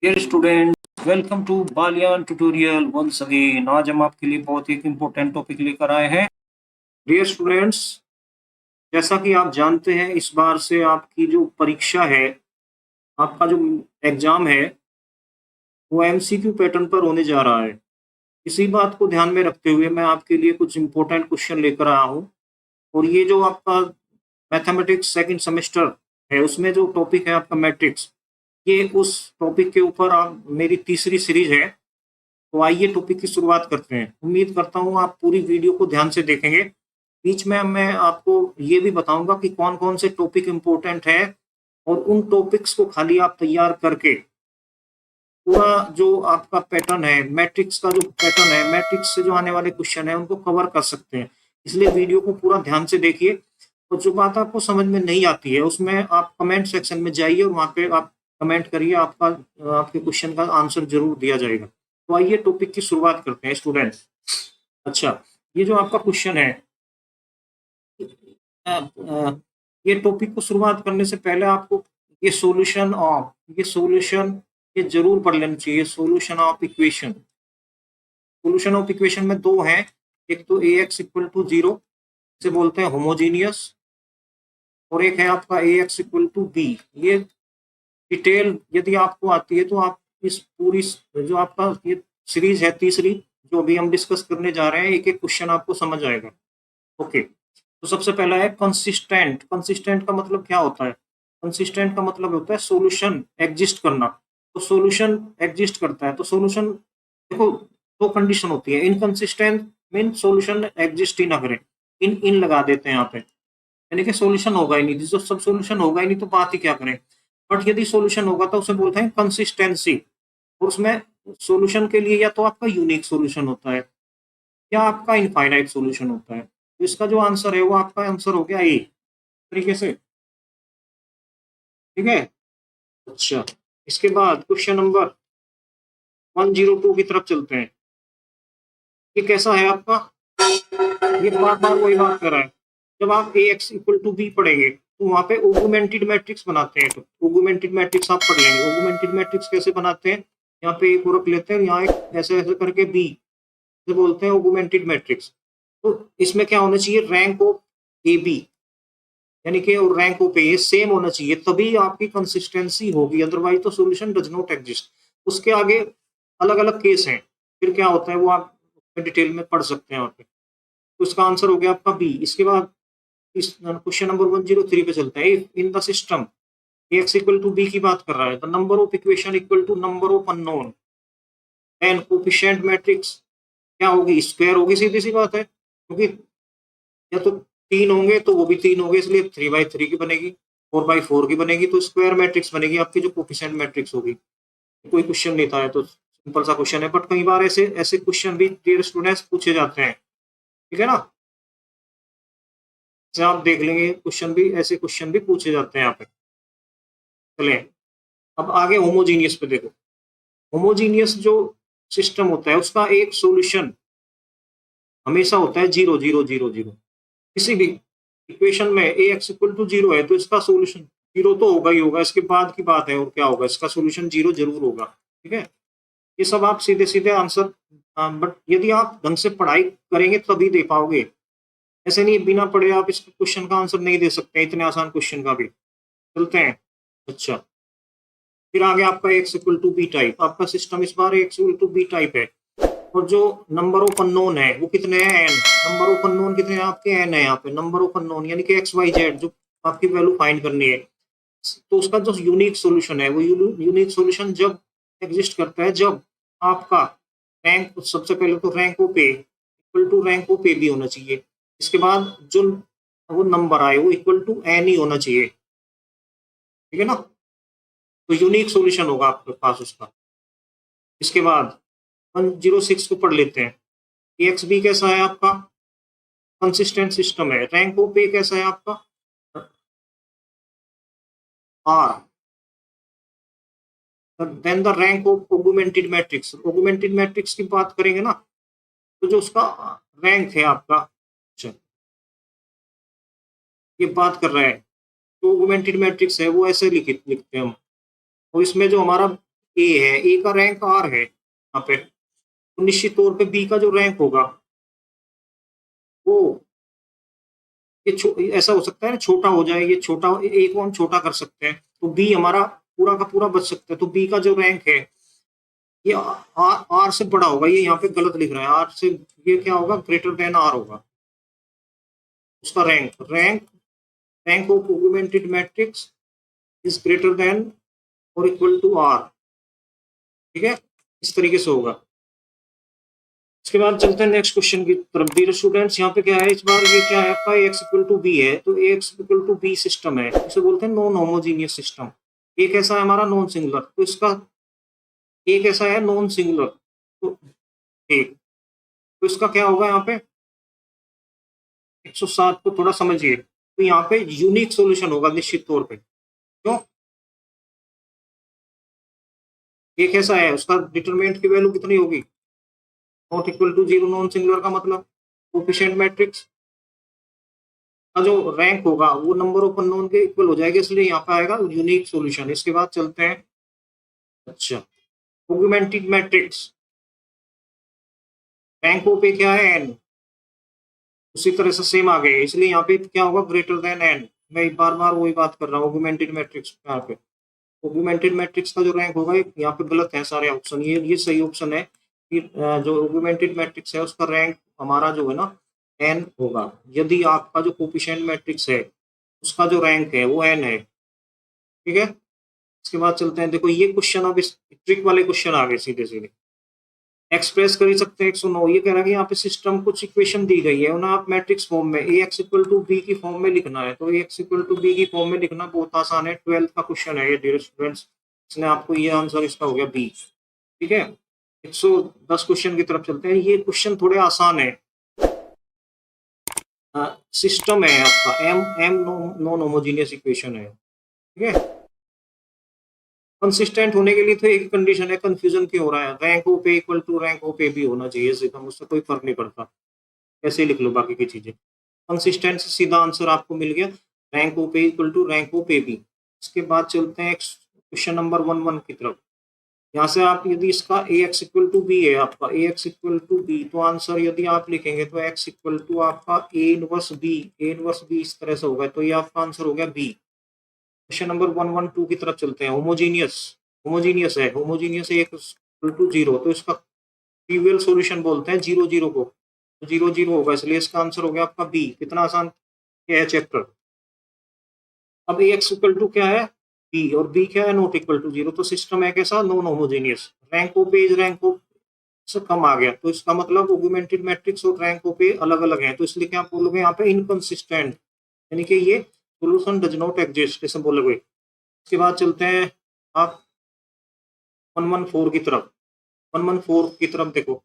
Dear students, welcome to Balyan tutorial once again. आज हम आपके लिए बहुत ही इंपॉर्टेंट टॉपिक लेकर आए हैं। डियर स्टूडेंट्स, जैसा कि आप जानते हैं, इस बार से आपकी जो परीक्षा है, आपका जो एग्जाम है, वो एमसीक्यू पैटर्न पर होने जा रहा है। इसी बात को ध्यान में रखते हुए मैं आपके लिए कुछ इंपॉर्टेंट क्वेश्चन लेकर आया हूँ। और ये जो आपका मैथमेटिक्स सेकंड सेमेस्टर है, उसमें जो टॉपिक है आपका मैट्रिक्स, ये उस टॉपिक के ऊपर आप मेरी तीसरी सीरीज है। तो आइए टॉपिक की शुरुआत करते हैं। उम्मीद करता हूँ आप पूरी वीडियो को ध्यान से देखेंगे। बीच में मैं आपको ये भी बताऊंगा कि कौन कौन से टॉपिक इंपॉर्टेंट है, और उन टॉपिक्स को खाली आप तैयार करके पूरा जो आपका पैटर्न है, मैट्रिक्स का जो पैटर्न है, मैट्रिक्स से जो आने वाले क्वेश्चन है, उनको कवर कर सकते हैं। इसलिए वीडियो को पूरा ध्यान से देखिए। और जो बात आपको समझ में नहीं आती है, उसमें आप कमेंट सेक्शन में जाइए और वहाँ पे आप कमेंट करिए। आपके क्वेश्चन का आंसर जरूर दिया जाएगा। तो आइए टॉपिक की शुरुआत करते हैं स्टूडेंट्स। अच्छा, ये जो आपका क्वेश्चन है, अ, अ, ये टॉपिक को शुरुआत करने से पहले आपको ये सॉल्यूशन ये जरूर पढ़ लेना चाहिए। सॉल्यूशन ऑफ इक्वेशन में दो हैं। एक तो ए एक्स इक्वल टू जीरो, से बोलते हैं होमोजीनियस, और एक है आपका A X equal to B. ये डिटेल यदि आपको आती है तो आप इस पूरी जो आपका ये सीरीज है तीसरी, जो अभी हम डिस्कस करने जा रहे हैं, एक एक क्वेश्चन आपको समझ आएगा। ओके, तो सबसे पहला है कंसिस्टेंट। कंसिस्टेंट का मतलब क्या होता है? कंसिस्टेंट का मतलब होता है सॉल्यूशन एग्जिस्ट करना। तो सॉल्यूशन एग्जिस्ट करता है, तो सॉल्यूशन देखो, दो कंडीशन होती है। इनकंसिस्टेंट मीन सॉल्यूशन एग्जिस्ट ही ना करे। इन लगा देते हैं यहाँ पे, यानी कि सॉल्यूशन होगा ही नहीं। जो सब सॉल्यूशन होगा ही नहीं तो बात ही क्या करें। बट यदि सॉल्यूशन होगा तो उसे बोलते हैं कंसिस्टेंसी। और उसमें सॉल्यूशन के लिए या तो आपका यूनिक सॉल्यूशन होता है, या आपका इनफाइनाइट सॉल्यूशन होता है। तो इसका जो आंसर है वो आपका आंसर हो गया ए, तरीके से। ठीक है। अच्छा, इसके बाद क्वेश्चन नंबर 102 की तरफ चलते हैं। ये कैसा है आपका? ये बार बार वही बात कर रहा है। जब आप ए एक्स इक्वल टू बी पढ़ेंगे तो वहां पे ऑगुमेंटेड मैट्रिक्स बनाते हैं। तो ऑगुमेंटेड मैट्रिक्स आप पढ़ लेंगे। ऑगुमेंटेड मैट्रिक्स कैसे बनाते हैं? यहाँ पे एक और रख लेते हैं, यहाँ एक ऐसे ऐसे करके बी, से बोलते हैं ऑगुमेंटेड मैट्रिक्स। तो इसमें क्या होना चाहिए? रैंक ऑफ ए बी, यानी कि और रैंक ऑफ ए सेम होना चाहिए, तभी आपकी कंसिस्टेंसी होगी। अदरवाइज तो सॉल्यूशन डज नॉट एग्जिस्ट। उसके आगे अलग अलग केस हैं, फिर क्या होता है वो आप डिटेल में पढ़ सकते हैं वहाँ पे। तो इसका आंसर हो गया आपका बी। इसके बाद इस क्वेश्चन नंबर 103 पे चलते हैं। In the system X equal to B की बात कर रहा है। The number of equation equal to number of unknown and coefficient matrix क्या होगी? स्क्वायर होगी, सीधी सी बात है। क्योंकि या तो तीन होंगे तो वो भी तीन होंगे, इसलिए 3/3 की बनेगी, 4/4 की बनेगी। तो स्क्वायर मैट्रिक्स बनेगी आपकी, जो कोफिशिएंट मैट्रिक्स होगी। कोई क्वेश्चन नहीं था, है तो सिंपल सा क्वेश्चन है। बट कई बार ऐसे ऐसे क्वेश्चन भी डियर स्टूडेंट्स पूछे जाते हैं। ठीक है ना? से आप देख लेंगे, क्वेश्चन भी ऐसे क्वेश्चन भी पूछे जाते हैं यहाँ पे। चलें, अब आगे होमोजीनियस पे देखो। होमोजीनियस जो सिस्टम होता है, उसका एक सॉल्यूशन हमेशा होता है 0 0 0 0। किसी भी इक्वेशन में ए एक्स इक्वल टू जीरो है तो इसका सॉल्यूशन जीरो तो होगा ही होगा। इसके बाद की बात है और क्या होगा, इसका सॉल्यूशन जीरो जरूर होगा। ठीक है, ये सब आप सीधे सीधे आंसर, बट यदि आप ढंग से पढ़ाई करेंगे तभी दे पाओगे। ऐसे नहीं बिना पढ़े आप इस क्वेश्चन का आंसर नहीं दे सकते, इतने आसान क्वेश्चन का भी। चलते हैं। अच्छा, फिर आगे आपका X equal to B type. आपका सिस्टम इस बार X equal to B type है। और जो नंबर ऑफ अननोन है वो कितने हैं? एन। नंबर ऑफ अननोन कितने हैं आपके? एन है यहाँ पे। नंबर ऑफ अननोन यानी कि एक्स वाई जेड, जो आपकी वैल्यू फाइंड करनी है। तो उसका जो यूनिक सॉल्यूशन है, वो यूनिक सॉल्यूशन जब एग्जिस्ट करता है, जब आपका रैंक, सबसे पहले तो rank of A equal to rank of A B होना चाहिए। इसके बाद जो वो नंबर आए वो इक्वल टू एन ही होना चाहिए। ठीक है ना? तो यूनिक सॉल्यूशन होगा आपके पास उसका। इसके बाद 106 को पढ़ लेते हैं। एक्स बी कैसा है आपका? कंसिस्टेंट सिस्टम है। रैंक ऑफ ए कैसा है आपका? R. Then the rank of augmented matrix. Augmented matrix की बात करेंगे ना, तो जो उसका रैंक है आपका, अच्छा, ये बात कर रहा है, तो ऑगुमेंटेड मैट्रिक्स है वो ऐसे लिखते हैं हम। और इसमें जो हमारा ए है, ए का रैंक आर है यहाँ पे, तो निश्चित तौर पे बी का जो रैंक होगा वो ऐसा हो सकता है ना, छोटा हो जाए, ये छोटा, ए को हम छोटा कर सकते हैं, तो बी हमारा पूरा का पूरा बच सकता है। तो बी का जो रैंक है ये आर से बड़ा होगा, ये यहाँ पे गलत लिख रहा है, आर से ये क्या होगा, ग्रेटर देन आर होगा उसका rank. Rank of augmented matrix is greater than और इक्वल टू आर, ठीक है, इस तरीके से होगा। इसके बाद चलते हैं नेक्स्ट क्वेश्चन की तरफ। डियर स्टूडेंट्स, यहाँ पे क्या है इस बार, ये क्या है आपका, एक्स इक्वल टू बी है, तो X equal to B system है, इसे बोलते हैं नॉन होमोजीनियस सिस्टम। एक ऐसा है हमारा नॉन सिंगुलर, तो इसका एक ऐसा है नॉन सिंगुलर, तो एक, तो इसका क्या होगा यहाँ पे 107 को थोड़ा समझिए, तो यहाँ पे यूनिक सॉल्यूशन होगा निश्चित तौर पे। क्यों? एक ऐसा है, उसका डिटरमिनेंट की वैल्यू कितनी होगी, not equal to zero, non singular का मतलब कोफिशिएंट मैट्रिक्स का जो रैंक होगा वो नंबर ऑफ अननोन के इक्वल हो जाएगा, इसलिए यहाँ पे आएगा यूनिक सॉल्यूशन। इसके बाद चलते हैं, अच्छा, ऑगमेंटेड मैट्रिक्स रैंक पे क्या है एन, उसी तरह से सेम आ गए, इसलिए यहाँ पे क्या होगा, ग्रेटर देन एन। मैं बार बार वही बात कर रहा हूँ ऑगमेंटेड मैट्रिक्स यहाँ पे, ऑगमेंटेड मैट्रिक्स का जो रैंक होगा, यहाँ पे गलत है सारे ऑप्शन, ये सही ऑप्शन है कि जो ऑगमेंटेड मैट्रिक्स है उसका रैंक हमारा जो है ना एन होगा, यदि आपका जो कोफिशिएंट मैट्रिक्स है उसका जो रैंक है वो एन है, ठीक है। इसके बाद चलते हैं, देखो ये क्वेश्चन, अब इस ट्रिक वाले क्वेश्चन आ गए सीधे सीधे, एक्सप्रेस कर ही सकते हैं 109। ये कह रहा है कि यहाँ पे सिस्टम कुछ इक्वेशन दी गई है, उन्हें आप मैट्रिक्स फॉर्म में ए एक्स इक्वल टू बी की फॉर्म में लिखना है, तो ए एक्स इक्वल टू बी की फॉर्म में लिखना बहुत आसान है, 12th का क्वेश्चन है ये डियर स्टूडेंट्स, इसने आपको ये आंसर इसका हो गया बी, ठीक है। 110 क्वेश्चन की तरफ चलते हैं, ये क्वेश्चन थोड़े आसान है। सिस्टम है आपका M M non homogeneous equation है, ठीक है। कंसिस्टेंट होने के लिए तो एक कंडीशन है, कंफ्यूजन क्यों हो रहा है, रैंक ओ पे इक्वल टू रैंक ओ पे भी होना चाहिए, सीधा मुझसे कोई फर्क नहीं पड़ता, ऐसे ही लिख लो बाकी की चीजें। कंसिस्टेंट से सीधा आंसर आपको मिल गया, रैंक ओ पे इक्वल टू रैंक ओ पे बी। इसके बाद चलते हैं क्वेश्चन नंबर 11 की तरफ। यहाँ से आप यदि इसका A X equal to B है, आपका A X equal to B, तो आंसर यदि आप लिखेंगे तो एक्स इक्वल टू आपका A inverse B, A inverse B इस तरह से होगा, तो ये आपका आंसर हो गया बी। क्वेश्चन नंबर 112 की तरफ चलते हैं, होमोजीनियस, होमोजीनियस है, homogeneous A equal to zero, तो इसका ट्रिवियल सॉल्यूशन बोलते हैं जीरो जीरो को, तो जीरो जीरो होगा, इसलिए इसका आंसर हो गया आपका बी। कितना आसान क्या है चैप्टर। अब ए एक्स इक्वल टू क्या है बी, और बी क्या है नॉट इक्वल टू जीरो, तो सिस्टम है कैसा, non homogeneous, rank of A rank of से कम आ गया, तो इसका मतलब ऑगमेंटेड मैट्रिक्स और रैंक ऑफ ए अलग अलग है, तो इसलिए क्या बोलोगे यहाँ पे इनकंसिस्टेंट, यानी कि ये सोल्यूशन डज नॉट एग्जिस्ट ऐसे बोलोगे। इसके बाद चलते हैं आप 114 की तरफ, 114 की तरफ देखो,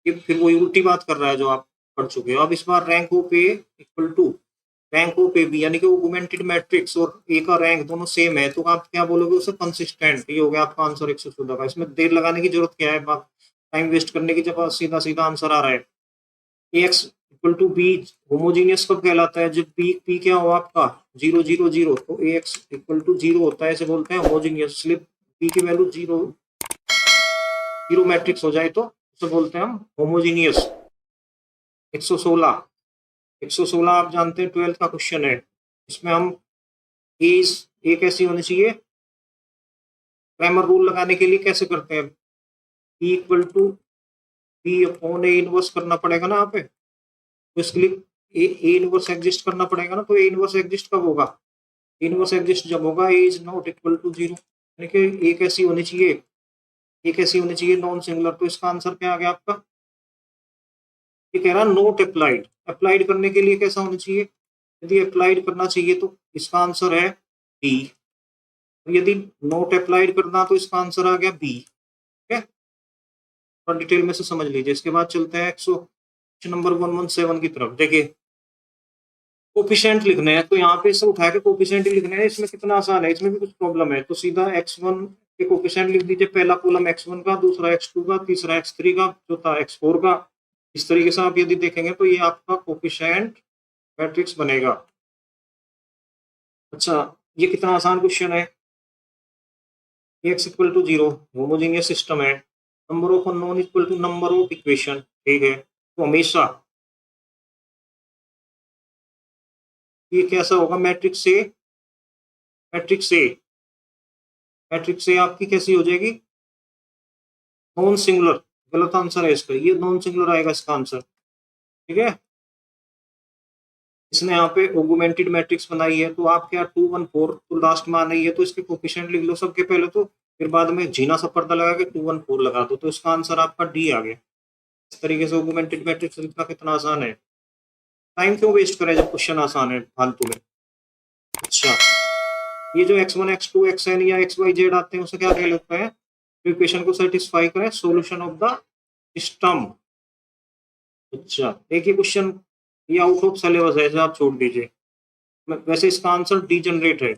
ये फिर वही उल्टी बात कर रहा है जो आप पढ़ चुके हो। अब इस बार rank of A equal to rank of A B, यानी कि ऑगमेंटेड मैट्रिक्स और ए का रैंक दोनों सेम है, तो आप क्या बोलोगे उसे, कंसिस्टेंट। ये हो गया आपका आंसर 114 का। इसमें देर लगाने की जरूरत क्या है, टाइम वेस्ट करने की, जब सीधा सीधा आंसर आ रहा है। A X equal to B homogeneous कब कहलाता है, जब बी पी क्या हो आपका जीरो जीरो जीरो, तो ए एक्स इक्वल टू जीरो होता है, इसे बोलते हैं होमोजीनियस, इसलिए बी की वैल्यू जीरो जीरो मैट्रिक्स हो जाए तो उसे बोलते हैं हम होमोजीनियस। 116, 116 आप जानते हैं 12th का क्वेश्चन है, इसमें हम एज ए कैसी होनी चाहिए, क्रैमर रूल लगाने के लिए कैसे करते हैं, B equal to B upon A inverse करना पड़ेगा ना यहाँ पे, तो इसके लिए ए इनवर्स एग्जिस्ट करना पड़ेगा ना, तो ए इनवर्स एग्जिस्ट कब होगा, ए इनवर्स एग्जिस्ट जब होगा A is not equal to zero, यानी कि ए कैसी होनी चाहिए, ए कैसी होनी चाहिए नॉन सिंगुलर, तो इसका आंसर क्या आ गया आपका, ये कह रहा है नोट अप्लाइड, अप्लाइड करने के लिए कैसा होना चाहिए, यदि अप्लाइड करना चाहिए तो इसका आंसर है बी, यदि नोट अप्लाइड करना तो इसका आंसर आ गया बी, ठीक है। और डिटेल में से समझ लीजिए। इसके बाद चलते हैं क्वेश्चन नंबर 117 की तरफ। देखिए कोफिशिएंट लिखने हैं, तो यहाँ पे इसे उठा के कोफिशिएंट ही लिखने हैं, इसमें कितना आसान है, इसमें भी कुछ प्रॉब्लम है, तो सीधा x1 के कोफिशिएंट लिख दीजिए, पहला कॉलम x1 का, दूसरा x2 का, तीसरा x3 का, चौथा x4 का। इस तरीके से आप यदि देखेंगे तो ये आपका कोफिशिएंट मैट्रिक्स बनेगा। अच्छा, ये कितना आसान क्वेश्चन है, X equal to 0 homogeneous system है, number of unknown equal to number of equation, ठीक है। तो हमेशा ये कैसा होगा, matrix A, matrix A, matrix A आपकी कैसी हो जाएगी, नॉन सिंगुलर। गलत आंसर है इसका, ये नॉन सिंगुलर आएगा इसका आंसर, ठीक है। इसने यहाँ पे ऑगमेंटेड मैट्रिक्स बनाई है, तो आप क्या 2 1 4 तो लास्ट में आना ही है, तो इसके कोफिशिएंट लिख लो सबके पहले, तो फिर बाद में जीना सा पर्दा लगा के 2 1 4 लगा दो, तो इसका आंसर आपका डी आ गया। इस तरीके से ऑगमेंटेड मैट्रिक्स लिखना कितना आसान है। टाइम क्यों वेस्ट करें जब क्वेश्चन आसान है फालतू में। अच्छा, ये जो x1 x2 xn या xyz आते हैं उसे क्या कह लेते हैं, इक्वेशन को सेटिस्फाई करें, सॉल्यूशन ऑफ द सिस्टम। अच्छा, एक ही क्वेश्चन ये आउट ऑफ सिलेबस है, आप छोड़ दीजिए। वैसे इसका आंसर डी जनरेट है।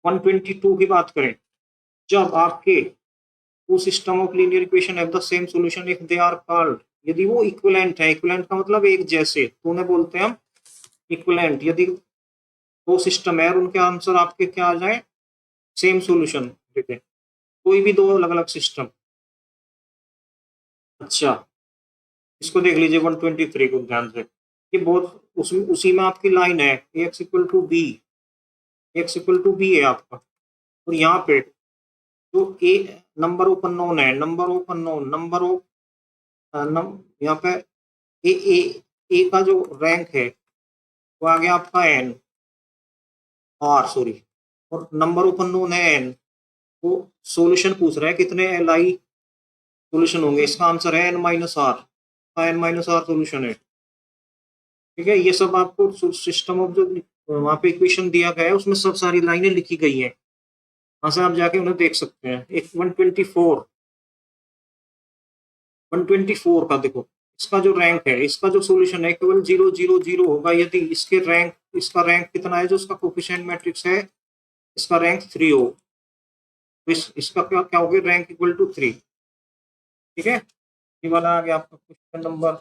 122 की बात करें, जब आपके two system of linear equation have the same solution if they are called, यदि वो इक्विवेलेंट है, इक्विवेलेंट का मतलब एक जैसे, तो उन्हें बोलते हैं हम इक्विवेलेंट। यदि दो सिस्टम है और उनके आंसर आपके क्या आ जाए, सेम सॉल्यूशन देते, कोई भी दो अलग अलग सिस्टम। अच्छा, इसको देख लीजिए 123 को ध्यान से, कि बहुत उसी में आपकी लाइन है X equal to B, X equal to B है आपका, और यहाँ पे जो ए नंबर ऑफ अननोन है, number of unknown, number of यहाँ पे ए ए ए का जो रैंक है वो आ गया आपका एन, आर सॉरी, और नंबर ऑफ अननोन है एन, वो सॉल्यूशन पूछ रहा है कितने एल आई सॉल्यूशन होंगे, इसका आंसर है N minus R, N minus R solution है, ठीक है। ये सब आपको सिस्टम ऑफ जो वहाँ पे इक्वेशन दिया गया है उसमें सब सारी लाइनें लिखी गई हैं, वहां से आप जाके उन्हें देख सकते हैं। एक 124 का देखो, इसका जो रैंक है, इसका जो सॉल्यूशन है केवल 0 0 0 होगा यदि इसके रैंक, इसका रैंक कितना है, जो उसका कोफिशिएंट मैट्रिक्स है, इसका रैंक 3 हो, तो इसका क्या क्या हो गया, रैंक इक्वल टू 3, ठीक है। ये वाला आ गया आपका क्वेश्चन नंबर।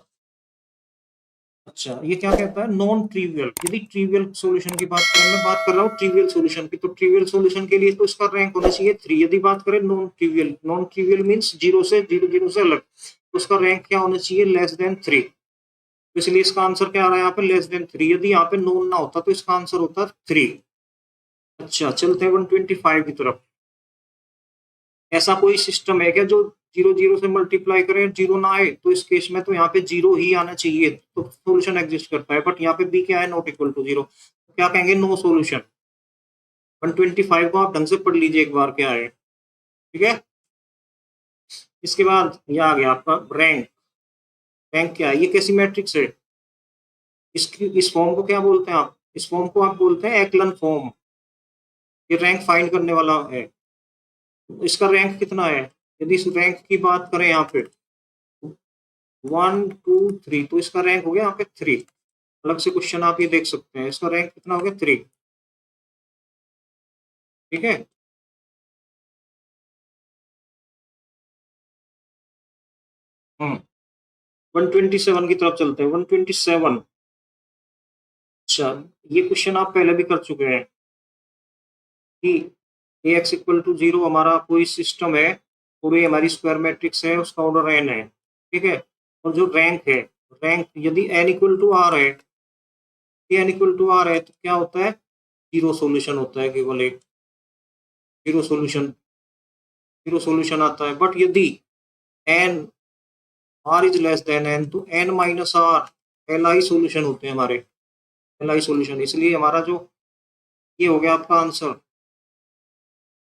अच्छा, ये क्या कहता है, नॉन ट्रिवियल, यदि ट्रिवियल सॉल्यूशन की बात करें, मैं बात कर रहा हूँ ट्रिवियल सॉल्यूशन की, तो ट्रिवियल सॉल्यूशन के लिए तो इसका रैंक होना चाहिए 3। यदि बात करें non trivial, non trivial means 0 से 0 से अलग, तो उसका रैंक क्या होना चाहिए, लेस देन 3, तो इसलिए इसका आंसर क्या आ रहा है यहाँ पे, लेस देन 3। यदि यहाँ पे नॉन ना होता तो इसका आंसर होता 3। अच्छा, चलते हैं 125 की तरफ। ऐसा कोई सिस्टम है क्या जो 0 0 से मल्टीप्लाई करें, 0 ना आए, तो इस केस में तो यहाँ पे 0 ही आना चाहिए, तो सॉल्यूशन एग्जिस्ट करता है, बट यहाँ पे बी क्या है, नॉट इक्वल टू 0, तो क्या कहेंगे, नो सॉल्यूशन। 125 को आप ढंग से पढ़ लीजिए एक बार क्या है, ठीक है। इसके बाद ये आ गया आपका रैंक। रैंक क्या है, ये कैसी मैट्रिक्स है, इसकी इस फॉर्म को क्या बोलते हैं आप, इस फॉर्म को आप बोलते हैं एक्लन फॉर्म। ये रैंक फाइंड करने वाला है, इसका रैंक कितना है, यदि इस रैंक की बात करें यहाँ पे 1 2 3, तो इसका रैंक हो गया यहाँ पे 3। अलग से क्वेश्चन आप ये देख सकते हैं, इसका रैंक कितना हो गया, 3, ठीक है। 127 की तरफ चलते हैं, 127। अच्छा, ये क्वेश्चन आप पहले भी कर चुके हैं कि ए एक्स इक्वल टू 0 हमारा कोई सिस्टम है और ये हमारी स्क्वायर मैट्रिक्स है, उसका ऑर्डर एन है, ठीक है। और जो रैंक है, रैंक यदि एन इक्वल टू आर है, एन इक्वल टू आर है, तो क्या होता है, जीरो सॉल्यूशन होता है, केवल एक जीरो सॉल्यूशन, जीरो सॉल्यूशन आता है। बट यदि N R is less than N, तो N minus R L I solution होते हैं हमारे, एल आई सोल्यूशन। इसलिए हमारा जो ये हो गया आपका आंसर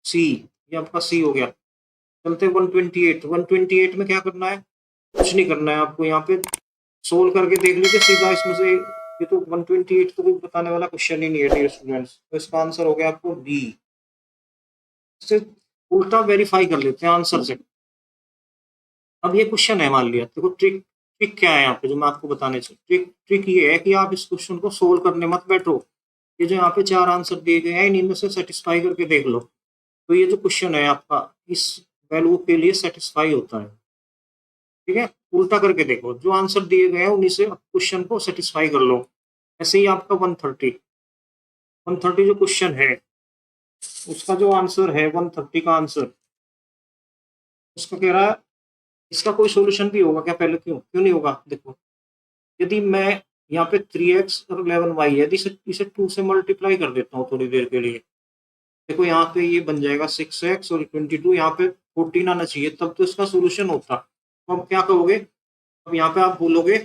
सी, ये आपका सी हो गया। चलते 128। 128 में क्या करना है, कुछ नहीं करना है आपको, यहाँ पे सोल्व करके देख लीजिए सीधा इसमें से। ये तो 128 तो कोई बताने वाला क्वेश्चन ही नहीं है डियर स्टूडेंट्स, तो इसका आंसर हो गया आपको डी। इससे उल्टा वेरीफाई कर लेते हैं आंसर से। अब ये क्वेश्चन है, मान लिया, देखो ट्रिक, ट्रिक क्या है यहाँ पे जो मैं आपको बताने चाहिए, ट्रिक ट्रिक ये है कि आप इस क्वेश्चन को सोल्व करने मत बैठो, ये जो यहाँ पे 4 आंसर दिए गए हैं इनमें से सेटिस्फाई करके देख लो, तो ये जो क्वेश्चन है आपका इस वैल्यू के लिए सेटिस्फाई होता है, ठीक है। उल्टा करके देखो, जो आंसर दिए गए हैं उन्हीं से क्वेश्चन को सेटिस्फाई कर लो। ऐसे ही आपका 130 जो क्वेश्चन है, उसका जो आंसर है 130 का आंसर, उसका कह रहा है इसका कोई सॉल्यूशन भी होगा क्या? पहले क्यों क्यों नहीं होगा? देखो, यदि मैं यहाँ पे 3x और 11y है, यदि इसे इसे 2 से मल्टीप्लाई कर देता हूँ थोड़ी देर के लिए, देखो यहाँ पे ये बन जाएगा 6x और 22, यहाँ पे 14 आना चाहिए, तब तो इसका सोल्यूशन होता। तो अब क्या कहोगे? अब यहाँ पे आप बोलोगे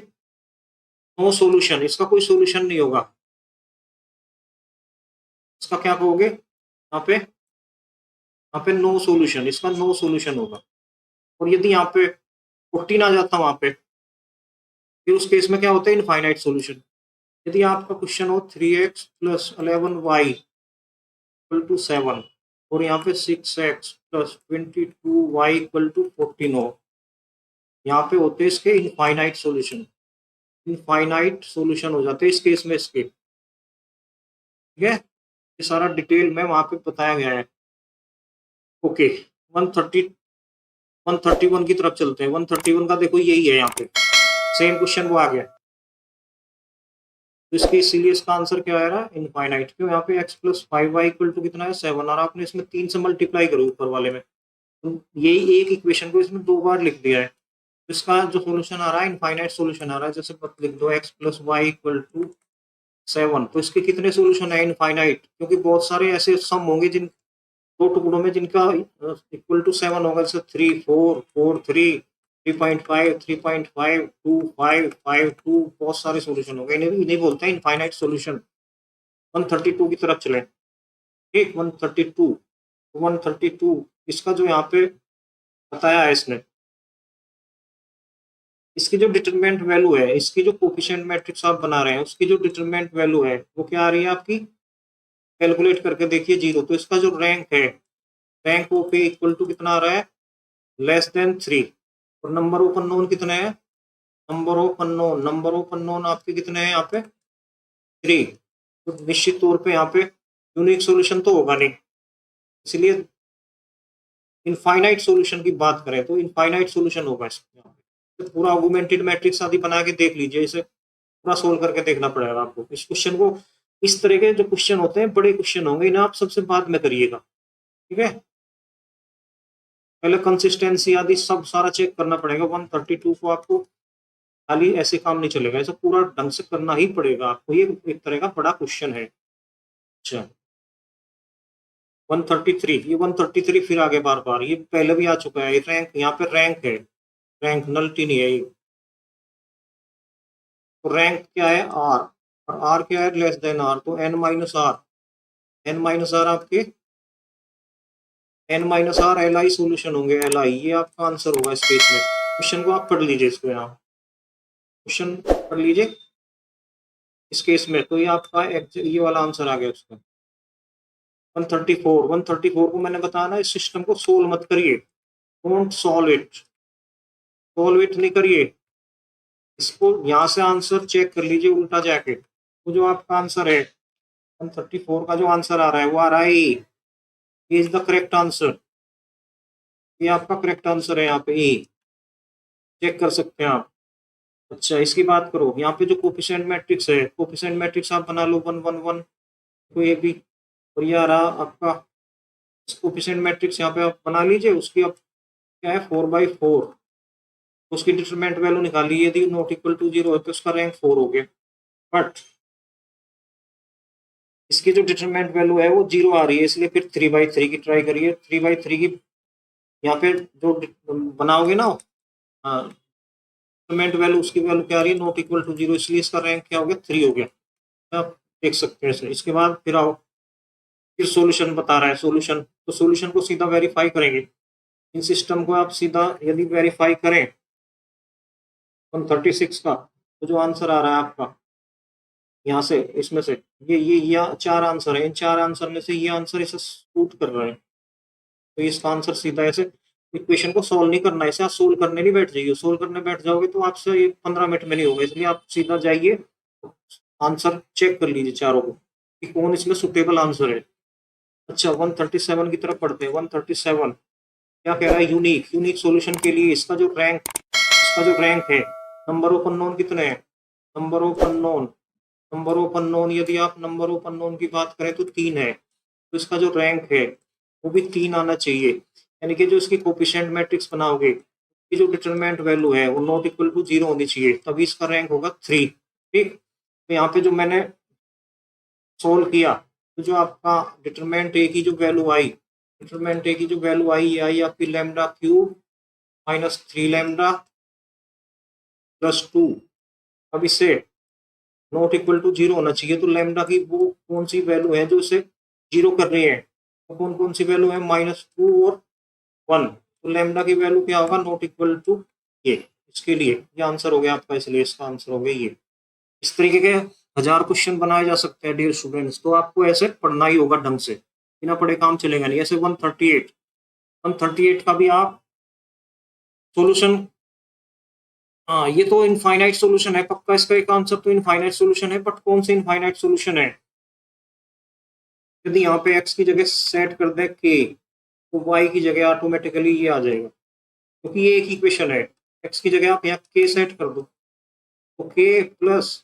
नो सोल्यूशन, इसका कोई सोल्यूशन नहीं होगा। इसका क्या कहोगे? यहाँ पे नो सोल्यूशन, इसका नो सोल्यूशन होगा। और यदि यहाँ पे 14 आ जाता वहां पे, फिर उस केस में क्या होता है? Infinite solution. यदि आपका क्वेश्चन हो 3x plus 11y equal to 7 और यहाँ पे 6x plus 22y equal to 14 हो, यहाँ पे होते इसके इनफाइनाइट सॉल्यूशन, इनफाइनाइट सॉल्यूशन हो जाते इस केस में इसके। ठीक है, ये सारा डिटेल में वहां पे बताया गया है। ओके, 131 की तरफ चलते हैं। 131 का देखो यही है, यहाँ पे सेम क्वेश्चन वो आ गया, तो इसके इसीलिए इसका आंसर क्या आएगा? इनफाइनाइट। क्यों? यहाँ पे x plus 5y equal to कितना है? 7, और आपने इसमें 3 से मल्टीप्लाई करो ऊपर वाले में, तो यही एक इक्वेशन को इसमें 2 बार लिख दिया है। इसका जो सोल्यूशन आ रहा है इनफाइनाइट सोल्यूशन आ रहा है। जैसे लिख दो x plus Y equal to 7, तो इसके कितने सोल्यूशन है? इनफाइनाइट, क्योंकि बहुत सारे ऐसे सम होंगे जिन दो टुकड़ों में जिनका इक्वल टू 7 होगा, जैसे 3 4 4 3 3.5 3.5 2 5 5 2, बहुत सारे सोल्यूशन होंगे। इन्हें इन्हें बोलते हैं इनफाइनाइट सोल्यूशन। 132 की तरफ चले। ठीक, 132 इसका जो यहाँ पे बताया है इसने, इसकी जो डिटरमिनेंट वैल्यू है, इसकी जो कोफिशिएंट मैट्रिक्स आप बना रहे हैं, उसकी जो डिटरमिनेंट वैल्यू है वो क्या आ रही है आपकी? कैलकुलेट करके देखिए 0। तो इसका जो रैंक है, रैंक ओ पे इक्वल टू कितना आ रहा है? Less then 3। और नंबर ऑफ अननोन कितने हैं? नंबर ऑफ अननोन आपके कितने हैं यहाँ पे? 3। तो निश्चित तौर पे यहाँ पे यूनिक सॉल्यूशन तो होगा नहीं, इसलिए इनफाइनाइट सॉल्यूशन की बात करें तो इनफाइनाइट सॉल्यूशन होगा इसमें। तो पूरा ऑगमेंटेड मैट्रिक्स आदि बना के देख लीजिए, इसे पूरा सोल्व करके देखना पड़ेगा आपको इस क्वेश्चन को। इस तरह के जो क्वेश्चन होते हैं बड़े क्वेश्चन होंगे, इन्हें आप सबसे बाद में करिएगा। ठीक है, पहले कंसिस्टेंसी आदि सब सारा चेक करना पड़ेगा। 132 को आपको खाली ऐसे काम नहीं चलेगा, ऐसा पूरा ढंग से करना ही पड़ेगा आपको, ये एक तरह का बड़ा क्वेश्चन है। अच्छा, 133, ये 133 फिर आगे बार बार, ये पहले भी आ चुका है। ये रैंक, यहाँ पे रैंक है, रैंक नल्टी नहीं है ये। तो रैंक क्या है? आर, और आर क्या है? लेस देन आर, तो N minus R, N minus R आपके N minus R L I solution होंगे, एल आई, ये आपका आंसर होगा इस केस में। क्वेश्चन को आप पढ़ लीजिए, इसको यहाँ क्वेश्चन पढ़ लीजिए इस केस में, तो ये आपका ये वाला आंसर आ गया उसका। 134 को मैंने बताया ना, इस सिस्टम को सोल्व मत करिए, don't solve it, solve it नहीं करिए। इसको यहाँ से आंसर चेक कर लीजिए उल्टा जाके, तो जो आपका आंसर है 134 का जो आंसर आ रहा है वो आ रहा है ए, इज द करेक्ट आंसर। ये आपका करेक्ट आंसर है यहाँ पे ए, चेक कर सकते हैं आप। अच्छा, इसकी बात करो, यहाँ पे जो कोफिशिएंट मैट्रिक्स है, कोफिशिएंट मैट्रिक्स आप बना लो 1 1 1, तो ये भी, और ये आ रहा आपका कोफिशिएंट मैट्रिक्स, यहाँ पे आप बना लीजिए। उसकी अब क्या है? 4/4, उसकी डिटरमिनेंट वैल्यू निकाली, यदि नॉट इक्वल टू 0 है तो उसका रैंक 4 हो गया। बट इसकी जो डिटरमिनेंट वैल्यू है वो 0 आ रही है, इसलिए फिर 3/3 की ट्राई करिए। 3/3 की यहाँ पे जो बनाओगे ना डिटरमिनेंट वैल्यू, उसकी वैल्यू क्या आ रही है? नॉट इक्वल टू 0, इसलिए इसका रैंक क्या हो गया? 3 हो गया। आप देख सकते हैं इसके बाद फिर आओ, फिर सॉल्यूशन बता रहा है। सॉल्यूशन, तो सॉल्यूशन को सीधा वेरीफाई करेंगे, इन सिस्टम को आप सीधा यदि वेरीफाई करें 136 का, तो जो आंसर आ रहा है आपका यहाँ से, इसमें से ये 4 आंसर है, इन 4 आंसर में से ये आंसर इसे सूट कर रहे हैं, तो इसका आंसर सीधा ऐसे। इक्वेशन को सोल्व नहीं करना है, इसे आप सोल्व करने नहीं बैठ जाइए, सोल्व करने बैठ जाओगे तो आपसे ये 15 मिनट में नहीं होगा, इसलिए आप सीधा जाइए, आंसर चेक कर लीजिए चारों को कि कौन इसमें सुटेबल आंसर है। अच्छा, 137 की तरफ पढ़ते हैं। 137 क्या कह रहा है? यूनिक, यूनिक सॉल्यूशन के लिए इसका जो रैंक है, नंबर ऑफ अननोन कितने हैं? नंबर ऑफ अननोन, यदि आप नंबर ऑफ अननोन की बात करें तो 3 है। तो इसका जो रैंक है वो भी 3 आना चाहिए, यानी कि जो इसकी कोफिशिएंट मैट्रिक्स बनाओगे कि जो डिटरमिनेंट वैल्यू है वो नॉट इक्वल टू 0 होनी चाहिए, तभी इसका रैंक होगा 3। ठीक, तो यहाँ पे जो मैंने सोल्व किया तो जो आपका डिटरमिनेंट ए की जो वैल्यू आई, डिटरमिनेंट ए की जो वैल्यू आई ये आई आपकी lambda cube minus 3 lambda plus 2। अब इससे नॉट इक्वल टू 0 होना चाहिए, तो लैम्डा की वो कौन सी वैल्यू है जो इसे 0 कर रही है, तो कौन कौन सी वैल्यू है, -2 और 1। तो लैम्डा की वैल्यू क्या होगा, नॉट इक्वल टू ये, इसके लिए ये आंसर हो गया आपका, इसलिए इसका आंसर हो गया ये। इस तरीके के 1000 क्वेश्चन बनाए जा सकते हैं डियर स्टूडेंट्स, तो आपको ऐसे पढ़ना ही होगा ढंग से, बिना पढ़े काम चलेगा नहीं। ऐसे 138 का भी आप सोल्यूशन, हाँ ये तो इनफाइनाइट सोल्यूशन है पक्का, इसका एक आंसर तो इनफाइनाइट सोल्यूशन है, बट कौन सा इनफाइनाइट सोल्यूशन है, यदि यहाँ पे x की जगह सेट कर दे k, तो y की जगह ऑटोमेटिकली ये आ जाएगा, क्योंकि ये एक इक्वेशन है। x की जगह आप यहाँ k सेट कर दो, तो k plus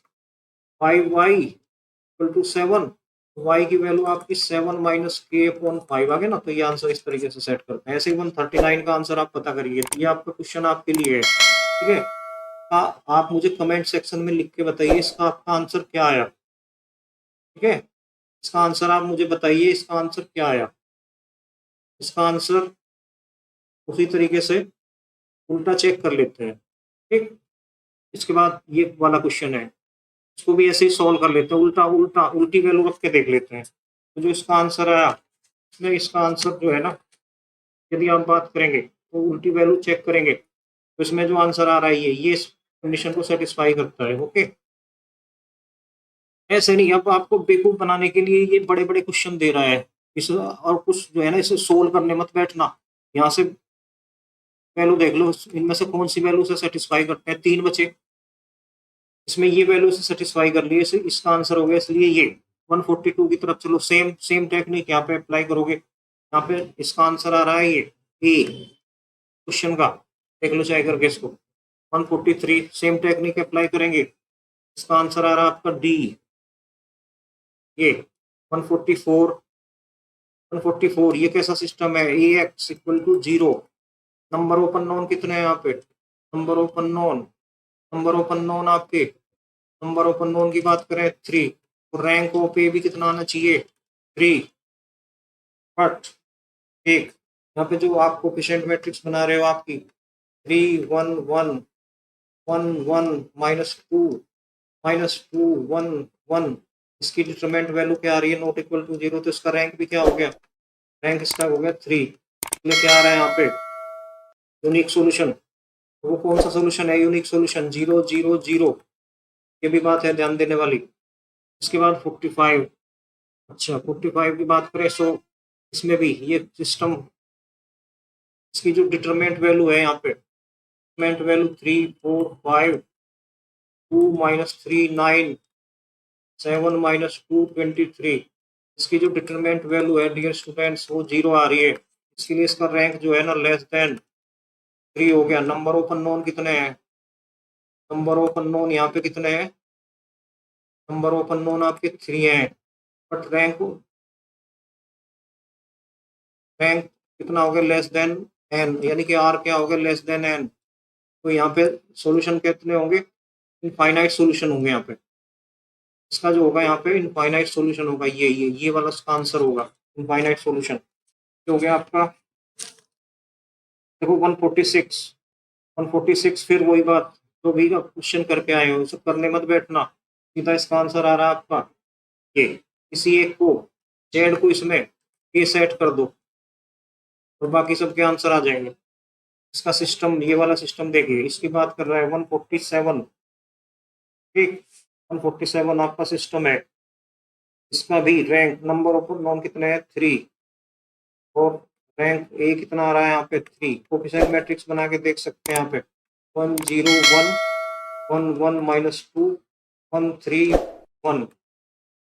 5y equal to 7, y की वैल्यू आपकी 7 माइनस k अपॉन 5 आ गया ना, तो ये आंसर इस तरीके से सेट करते हैं। ऐसे ही 139 का आंसर आप पता करिए, तो ये आपका क्वेश्चन आपके लिए है। ठीक है, आप मुझे कमेंट सेक्शन में लिख के बताइए इसका आपका आंसर क्या आया। ठीक है, इसका आंसर आप मुझे बताइए, इसका आंसर क्या आया। इसका आंसर उसी तरीके से उल्टा चेक कर लेते हैं। ठीक, इसके बाद ये वाला क्वेश्चन है, इसको भी ऐसे ही सॉल्व कर लेते हैं, उल्टा उल्टा उल्टी वैल्यू रख के देख लेते हैं। तो जो इसका आंसर आया, इसमें इसका आंसर जो है ना, यदि आप बात करेंगे तो उल्टी वैल्यू चेक करेंगे, तो इसमें जो आंसर आ रहा है ये इस कंडीशन को सेटिस्फाई करता है। ओके, ऐसे नहीं, अब आपको बेवकूफ बनाने के लिए ये बड़े बड़े क्वेश्चन दे रहा है इस, और कुछ जो है ना इसे सोल्व करने मत बैठना, यहाँ से वैल्यू देख लो, इनमें से कौन सी वैल्यू से सेटिस्फाई करते हैं, 3 बचे, इसमें ये वैल्यू से सेटिस्फाई कर लिए, इसका आंसर हो गया, इसलिए ये 142 की तरफ चलो। सेम सेम टेक्निक यहाँ पे अप्लाई करोगे, यहाँ पे इसका आंसर आ रहा है ये ए क्वेश्चन का, देख लो चाहे करके इसको 143, सेम टेक्निक अप्लाई करेंगे, इसका आंसर आ रहा है आपका डी, ये 144 ये कैसा सिस्टम है, A X equal to 0, number of unknown कितने हैं यहाँ पे, नंबर ओपन नोन आपके, नंबर ओपन नोन की बात करें 3, तो रैंक ऑफ ए भी कितना आना चाहिए 3, बट एक यहाँ पे जो आप कोफिशिएंट मैट्रिक्स बना रहे हो आपकी 3 1 1 1 1 -2 1 1, इसकी डिटरमिनेंट वैल्यू क्या आ रही है, नॉट इक्वल टू 0, तो इसका रैंक भी क्या हो गया, रैंक इसका हो गया 3। इसलिए क्या आ रहा है यहाँ पे, यूनिक सॉल्यूशन। वो कौन सा सॉल्यूशन है यूनिक सॉल्यूशन, 0 0 0, ये भी बात है ध्यान देने वाली। इसके बाद 45, अच्छा 45 की बात करें, सो इसमें भी ये सिस्टम, इसकी जो डिटरमिनेंट वैल्यू है यहाँ पे, डिटरमिनेंट वैल्यू 3 4 5 2 -3 9 7 -2 23, इसकी जो डिटरमिनेंट वैल्यू है डियर स्टूडेंट्स वो 0 आ रही है, इसके लिए इसका रैंक जो है ना लेस देन 3 हो गया। नंबर ओपन नोन कितने हैं, नंबर ओपन नोन यहाँ पे कितने हैं, नंबर ओपन नोन आपके 3 हैं, बट रैंक रैंक कितना हो गया, लेस देन एन, यानी कि आर क्या हो गया, लेस देन एन। तो यहाँ पे सॉल्यूशन कितने होंगे, इनफाइनाइट सॉल्यूशन होंगे यहाँ पे, इसका जो होगा यहाँ पे इनफाइनाइट सॉल्यूशन होगा, ये वाला इसका आंसर होगा इनफाइनाइट सॉल्यूशन। जो हो गया आपका, देखो 146 फिर वही बात, जो भी आप क्वेश्चन करके आए हो सब करने मत बैठना, सीधा इसका आंसर आ रहा है आपका ये, इसी एक को जेड को इसमें ए सेट कर दो, और बाकी सबके आंसर आ जाएंगे। इसका सिस्टम, ये वाला सिस्टम देखिए, इसकी बात कर रहा है 147, ठीक 147 आपका सिस्टम है, इसका भी रैंक नंबर ऑफ नॉन कितने हैं 3, और रैंक ए कितना आ रहा है यहाँ पे 3, कोफिशिएंट मैट्रिक्स बना के देख सकते हैं यहाँ पे 1 0 1 1 1 -2 1 3 1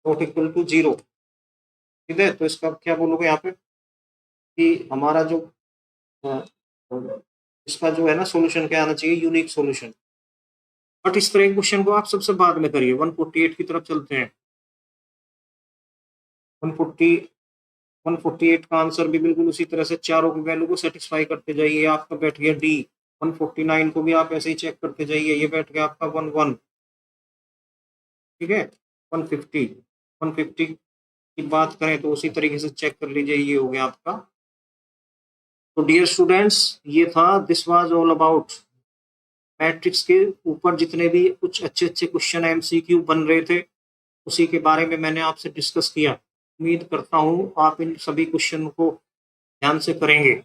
नॉट इक्वल टू 0। ठीक है, तो इसका क्या बोलोगे यहाँ पे कि हमारा जो अ, इसका जो है ना सॉल्यूशन क्या आना चाहिए, यूनिक सॉल्यूशन। बट इस तरह के क्वेश्चन को आप सबसे बाद में करिए। 148 की तरफ चलते हैं, 148 148 का आंसर भी बिल्कुल उसी तरह से चारों की वैल्यू को सेटिस्फाई करते जाइए, आपका बैठ गया डी। 149 को भी आप ऐसे ही चेक करते जाइए, ये बैठ गया आपका 11, ठीक है। 150 की बात करें तो उसी तरीके से चेक कर लीजिए, ये हो गया आपका। तो डियर स्टूडेंट्स, ये था, this was all about matrix के ऊपर जितने भी कुछ अच्छे अच्छे क्वेश्चन एमसीक्यू बन रहे थे, उसी के बारे में मैंने आपसे डिस्कस किया। उम्मीद करता हूँ आप इन सभी क्वेश्चन को ध्यान से करेंगे।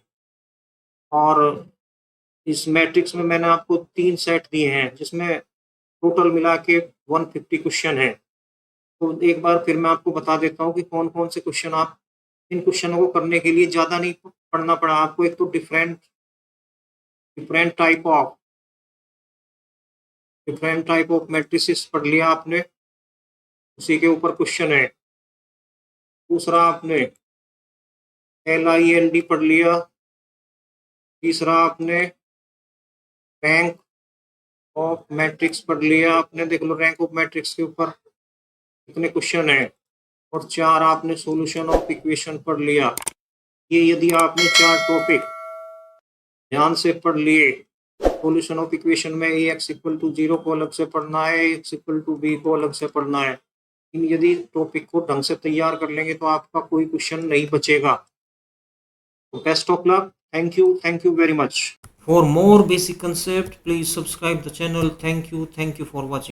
और इस मैट्रिक्स में मैंने आपको 3 सेट दिए हैं, जिसमें टोटल मिला के 150 क्वेश्चन है। तो एक बार फिर मैं आपको बता देता हूँ कि कौन कौन से क्वेश्चन आप, इन क्वेश्चनों को करने के लिए ज़्यादा नहीं पढ़ना पड़ा आपको। एक तो डिफरेंट टाइप ऑफ मैट्रिसेस पढ़ लिया आपने, उसी के ऊपर क्वेश्चन है। दूसरा आपने LIND पढ़ लिया। तीसरा आपने रैंक ऑफ मैट्रिक्स पढ़ लिया आपने, देख लो रैंक ऑफ मैट्रिक्स के ऊपर कितने क्वेश्चन है। और 4 आपने सॉल्यूशन ऑफ इक्वेशन पढ़ लिया। ये यदि आपने 4 टॉपिक ध्यान से पढ़ लिए, सॉल्यूशन ऑफ इक्वेशन में Ax इक्वल टू 0 को अलग से पढ़ना है, Ax इक्वल टू b को अलग से पढ़ना है। इन यदि टॉपिक को ढंग से तैयार कर लेंगे तो आपका कोई क्वेश्चन नहीं बचेगा। तो best of luck, thank you very much. For more basic concept please subscribe the channel. Thank you for watching.